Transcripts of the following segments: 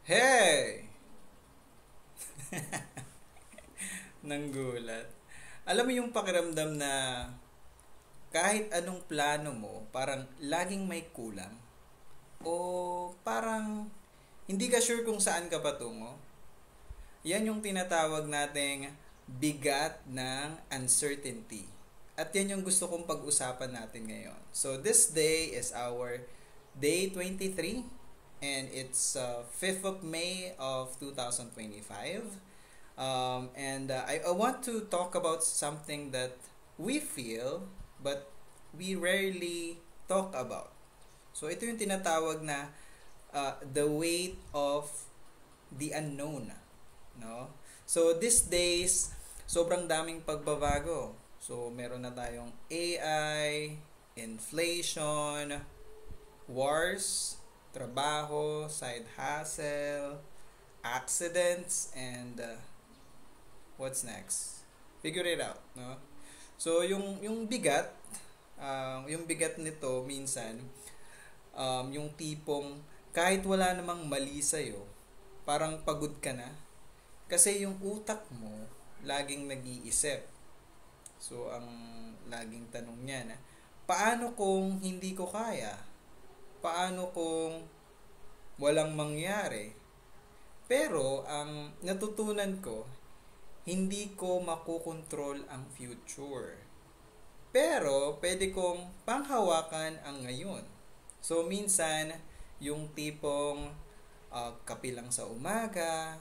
Hey! Nanggulat. Alam mo yung pakiramdam na kahit anong plano mo, parang laging may kulang? O parang hindi ka sure kung saan ka patungo? Yan yung tinatawag nating bigat ng uncertainty. At yan yung gusto kong pag-usapan natin ngayon. So this day is our day 23 and it's 5th of May of 2025. I want to talk about something that we feel but we rarely talk about. So ito yung tinatawag na the weight of the unknown, no? So these days sobrang daming pagbabago. So meron na tayong AI, inflation, wars, trabaho, side hustle, accidents, and what's next? Figure it out, no? So yung bigat nito minsan yung tipong kahit wala namang mali sa'yo, parang pagod ka na kasi yung utak mo laging nag-iisip. So ang laging tanong niya na paano kung hindi ko kaya? Paano kung walang mangyari? Pero ang natutunan ko, hindi ko makokontrol ang future. Pero pwede kong panghawakan ang ngayon. So minsan, yung tipong kape lang sa umaga,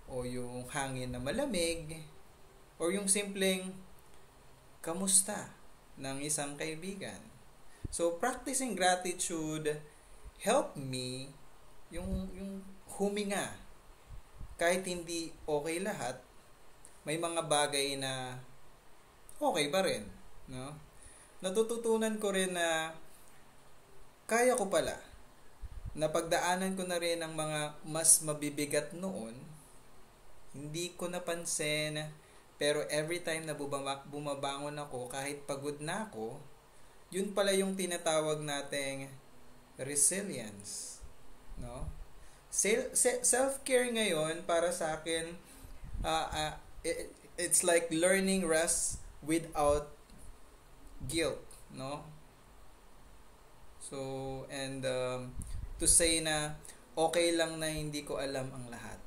o yung hangin na malamig, or yung simpleng kamusta ng isang kaibigan. So practicing gratitude help me yung huminga. Kahit hindi okay lahat, may mga bagay na okay pa rin, no? Natututunan ko rin na kaya ko pala. Napagdaanan ko na rin ang mga mas mabibigat noon. Hindi ko napansin, pero every time na bumabangon ako, kahit pagod na ako, yun pala yung tinatawag nating resilience, no? Self-care ngayon para sa akin, it's like learning rest without guilt, no? So, and to say na okay lang na hindi ko alam ang lahat.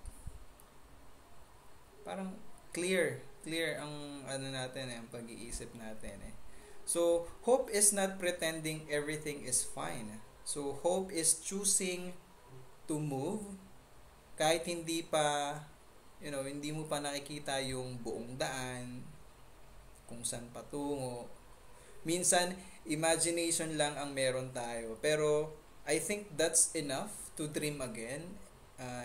Parang clear ang ano natin ang pag-iisip natin eh. So, hope is not pretending everything is fine. So, hope is choosing to move kahit hindi mo pa nakikita yung buong daan, kung saan patungo. Minsan, imagination lang ang meron tayo. Pero, I think that's enough to dream again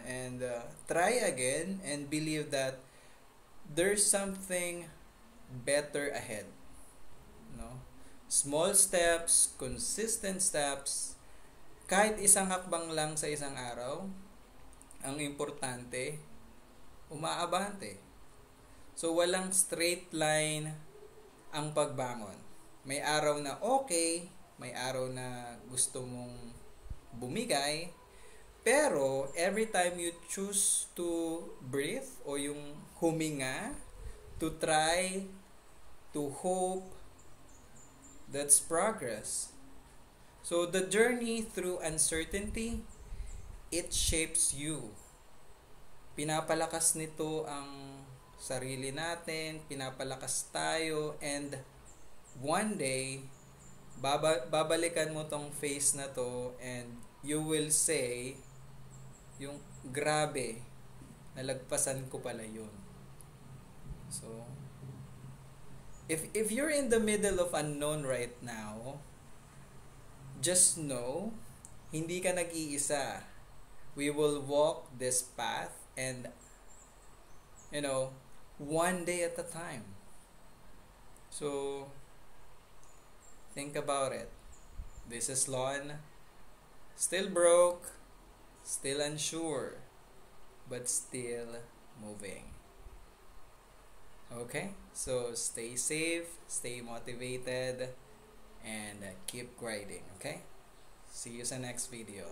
and try again and believe that there's something better ahead. No? Small steps, consistent steps, kahit isang hakbang lang sa isang araw, ang importante, umaabante. So, walang straight line ang pagbangon. May araw na okay, may araw na gusto mong bumigay, pero every time you choose to breathe o yung huminga, to try, to hope, that's progress. So the journey through uncertainty, it shapes you. Pinapalakas nito ang sarili natin, pinapalakas tayo, and one day, babalikan mo tong face na to and you will say, yung grabe, nalagpasan ko pala yun. So, if you're in the middle of unknown right now, just know, hindi ka nag-iisa. We will walk this path and, one day at a time. So, think about it. This is Lon. Still broke, still unsure, but still moving. Okay? So, stay safe, stay motivated, and keep grinding. Okay? See you sa next video.